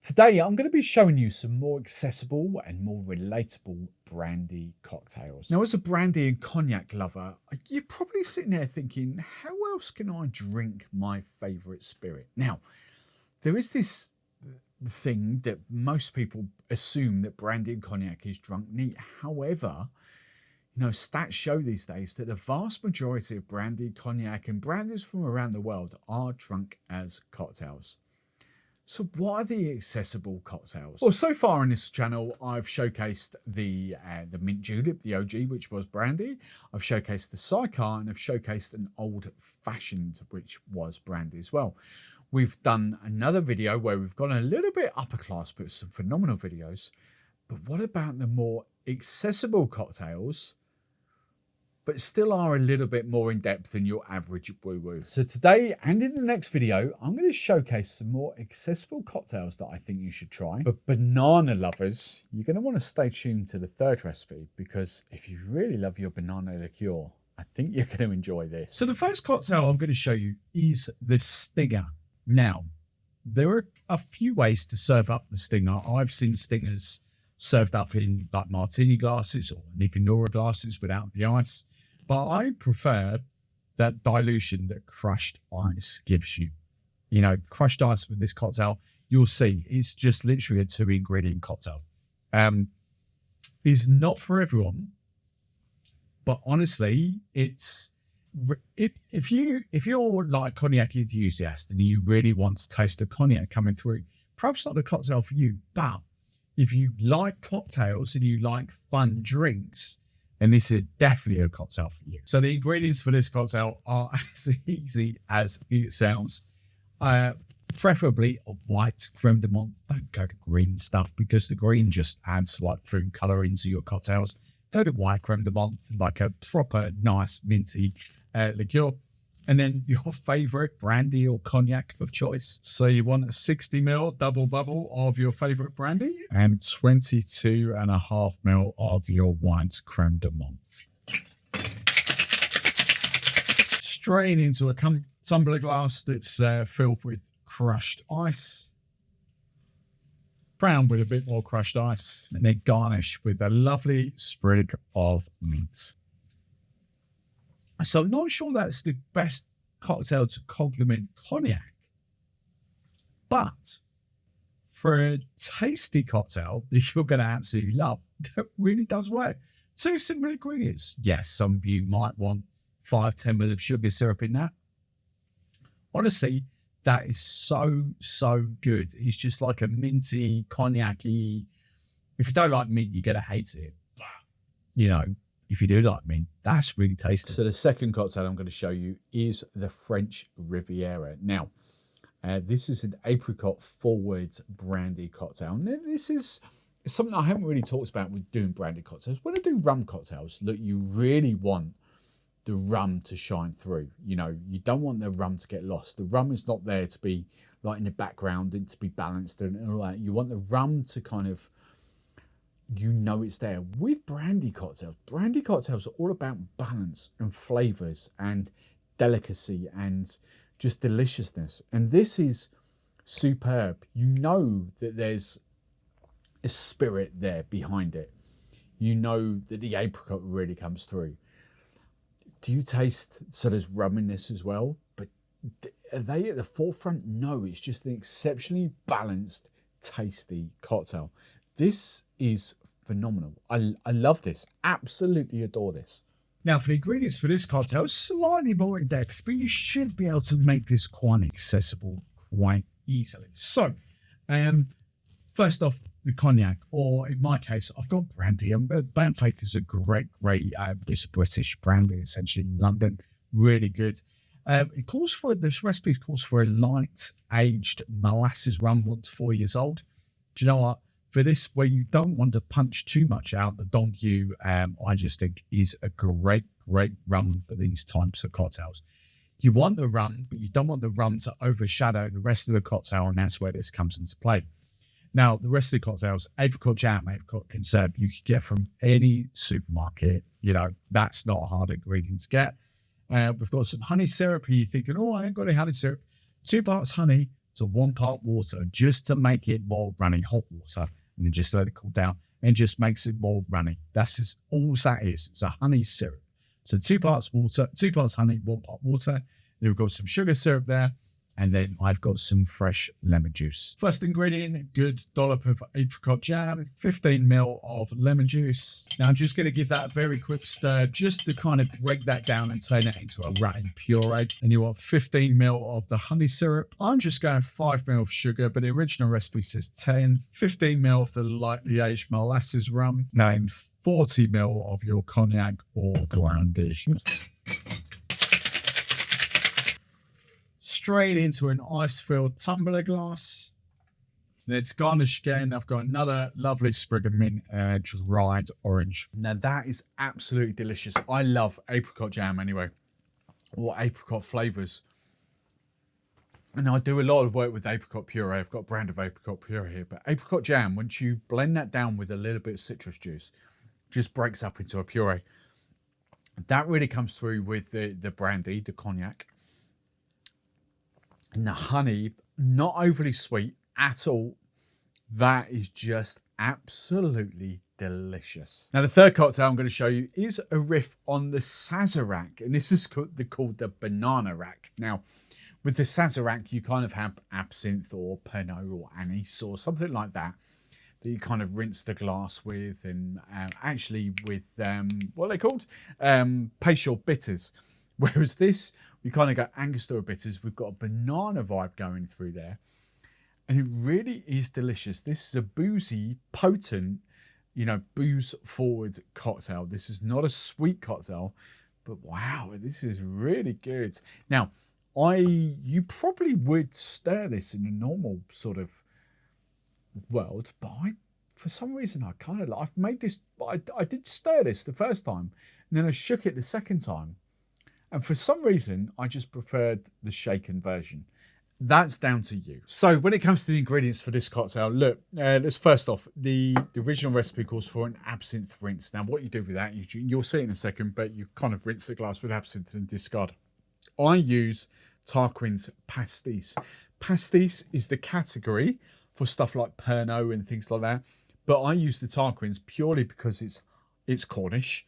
Today, I'm going to be showing you some more accessible and more relatable brandy cocktails. Now, as a brandy and cognac lover, you're probably sitting there thinking, how else can I drink my favourite spirit? Now, there is this thing that most people assume that brandy and cognac is drunk neat. However, stats show these days that the vast majority of brandy, cognac and brandies from around the world are drunk as cocktails. So what are the accessible cocktails? Well, so far on this channel, I've showcased the mint julep, the OG, which was brandy. I've showcased the sidecar, and I've showcased an old fashioned, which was brandy as well. We've done another video where we've gone a little bit upper class, but some phenomenal videos. But what about the more accessible cocktails, but still are a little bit more in depth than your average woo-woo? So today and in the next video, I'm going to showcase some more accessible cocktails that I think you should try. But banana lovers, you're going to want to stay tuned to the third recipe, because if you really love your banana liqueur, I think you're going to enjoy this. So the first cocktail I'm going to show you is the Stinger. Now, there are a few ways to serve up the Stinger. I've seen Stingers served up in like martini glasses or Nicanora glasses without the ice. But I prefer that dilution that crushed ice gives you. Crushed ice with this cocktail, you'll see it's just literally a 2-ingredient cocktail. It's not for everyone, but honestly, it's if you're like a cognac enthusiast and you really want to taste the cognac coming through, perhaps not the cocktail for you. But if you like cocktails and you like fun drinks, and this is definitely a cocktail for you. So the ingredients for this cocktail are as easy as it sounds. Preferably a white creme de menthe. Don't go to green stuff, because the green just adds like food colour into your cocktails. Go to white creme de menthe, like a proper nice minty liqueur. And then your favourite brandy or cognac of choice. So you want a 60 ml double bubble of your favourite brandy and 22.5 ml of your white creme de menthe. Strain into a tumbler glass that's filled with crushed ice. Crown with a bit more crushed ice, and then garnish with a lovely sprig of mint. So I'm not sure that's the best cocktail to complement cognac, but for a tasty cocktail that you're going to absolutely love, that really does work. 2 simple ingredients. Yes, some of you might want 5-10 ml of sugar syrup in that. Honestly, that is so good. It's just like a minty, cognac-y. If you don't like mint, you're going to hate it. But, if you do like mint, that's really tasty. So the second cocktail I'm going to show you is the French Riviera. Now, this is an apricot forward brandy cocktail. Now, this is something I haven't really talked about with doing brandy cocktails. When I do rum cocktails, look, you really want the rum to shine through. You don't want the rum to get lost. The rum is not there to be like in the background and to be balanced and all that. You want the rum to kind of, it's there. With brandy cocktails are all about balance and flavors and delicacy and just deliciousness. And this is superb. That there's a spirit there behind it. That the apricot really comes through. Do you taste, so there's rum in this as well, but are they at the forefront? No, it's just an exceptionally balanced, tasty cocktail. This is phenomenal. I love this. Absolutely adore this. Now, for the ingredients for this cocktail, slightly more in depth, but you should be able to make this quite accessible quite easily. So, first off, the cognac, or in my case, I've got brandy. Bad Faith is a great, it's a British brandy, essentially in London. Really good. This recipe calls for a light aged molasses rum, 1 to 4 years old. Do you know what? For this, where you don't want to punch too much out, the Donkey, I just think is a great rum for these types of cocktails. You want the rum, but you don't want the rum to overshadow the rest of the cocktail, and that's where this comes into play. Now, the rest of the cocktails, Apricot Jam, Apricot Conserve, you can get from any supermarket. That's not a hard ingredient to get. We've got some honey syrup. You're thinking, I ain't got any honey syrup. 2 parts honey, to 1 part water just to make it more runny, hot water, and then just let it cool down and just makes it more runny. That's just all that is. It's a honey syrup. So 2 parts water, 2 parts honey, 1 part water. Then we've got some sugar syrup there. And then I've got some fresh lemon juice. First ingredient, good dollop of apricot jam, 15 ml of lemon juice. Now I'm just going to give that a very quick stir just to kind of break that down and turn it into a ratty puree. And you want 15 ml of the honey syrup. I'm just going 5 ml of sugar, but the original recipe says 10. 15 ml of the lightly aged molasses rum. Now 40 ml of your cognac or Garnish. Straight into an ice-filled tumbler glass. Let's garnish again. I've got another lovely sprig of mint, dried orange. Now that is absolutely delicious. I love apricot jam anyway, or apricot flavours. And I do a lot of work with apricot puree. I've got a brand of apricot puree here, but apricot jam, once you blend that down with a little bit of citrus juice, just breaks up into a puree. That really comes through with the brandy, the cognac. And the honey, not overly sweet at all. That is just absolutely delicious. Now, the third cocktail I'm going to show you is a riff on the Sazerac. And this is called the Bananarac. Now, with the Sazerac, you kind of have absinthe or Pernod or anise or something like that you kind of rinse the glass with. And actually with, what are they called? Pastille bitters. Whereas this, we kind of got Angostura bitters. We've got a banana vibe going through there. And it really is delicious. This is a boozy, potent, booze forward cocktail. This is not a sweet cocktail, but wow, this is really good. Now, you probably would stir this in a normal sort of world, but for some reason, I've made this, I did stir this the first time, and then I shook it the second time. And for some reason, I just preferred the shaken version. That's down to you. So when it comes to the ingredients for this cocktail, look, let's first off, the original recipe calls for an absinthe rinse. Now, what you do with that, you'll see in a second, but you kind of rinse the glass with absinthe and discard. I use Tarquin's Pastis. Pastis is the category for stuff like Pernod and things like that. But I use the Tarquins purely because it's Cornish.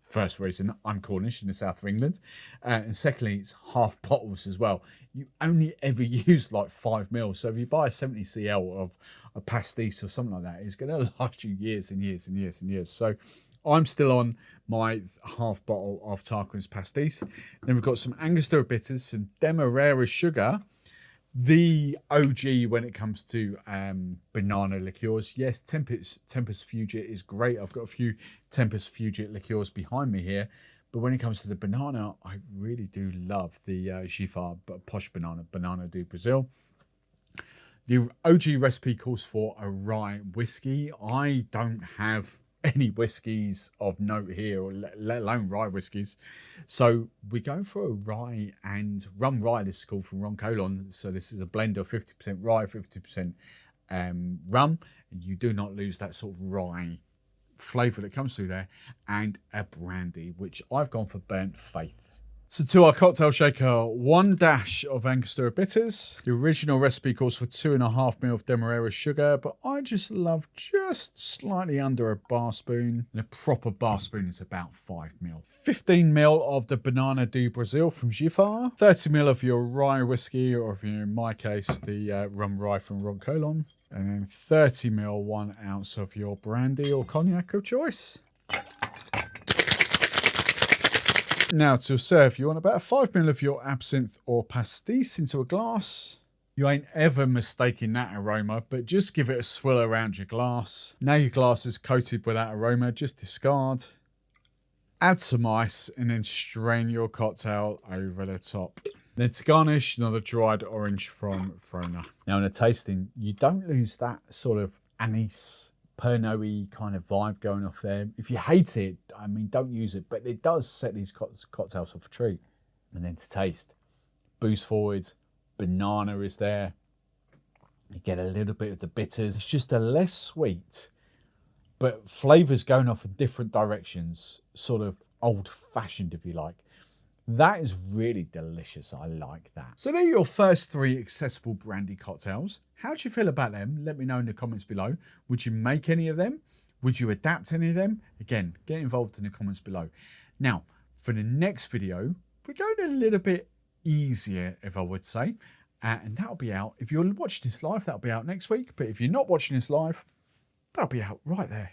First reason, I'm Cornish in the south of England. And secondly, it's half bottles as well. You only ever use like 5 ml. So if you buy a 70 cl of a pastis or something like that, it's going to last you years and years and years and years. So I'm still on my half bottle of Tarquin's Pastis. Then we've got some Angostura bitters, some Demerara sugar, the OG when it comes to banana liqueurs. Yes, Tempest Fugit is great. I've got a few Tempest Fugit liqueurs behind me here. But when it comes to the banana, I really do love the Giffard Posh Banana do Brazil. The OG recipe calls for a rye whiskey. I don't have any whiskies of note here, or let alone rye whiskies. So we go for a rye and rum rye. This is called from Ron Colon. So this is a blend of 50% rye, 50% rum. And you do not lose that sort of rye flavour that comes through there. And a brandy, which I've gone for Burnt Faith. So to our cocktail shaker, 1 dash of Angostura bitters. The original recipe calls for 2.5 ml of Demerara sugar, but I just love just slightly under a bar spoon. And a proper bar spoon is about 5 ml. 15 ml of the Banana do Brazil from Giffard. 30 ml of your rye whiskey, or if you're in my case, the rum rye from Ron Colon. And then 30 ml, 1 ounce of your brandy or cognac of choice. Now to serve, you want about 5 ml of your absinthe or pastis into a glass. You ain't ever mistaking that aroma, but just give it a swill around your glass. Now your glass is coated with that aroma, just discard. Add some ice and then strain your cocktail over the top. Then to garnish, another dried orange from Frona. Now in a tasting, you don't lose that sort of anise, Pernod-y kind of vibe going off there. If you hate it, I mean, don't use it, but it does set these cocktails off a treat. And then to taste, booze forward, banana is there. You get a little bit of the bitters. It's just a less sweet, but flavours going off in different directions, sort of old-fashioned, if you like. That is really delicious. I like that. So there are your first 3 accessible brandy cocktails. How do you feel about them? Let me know in the comments below. Would you make any of them? Would you adapt any of them? Again, get involved in the comments below. Now, for the next video, we're going a little bit easier, if I would say. And that'll be out. If you're watching this live, that'll be out next week. But if you're not watching this live, that'll be out right there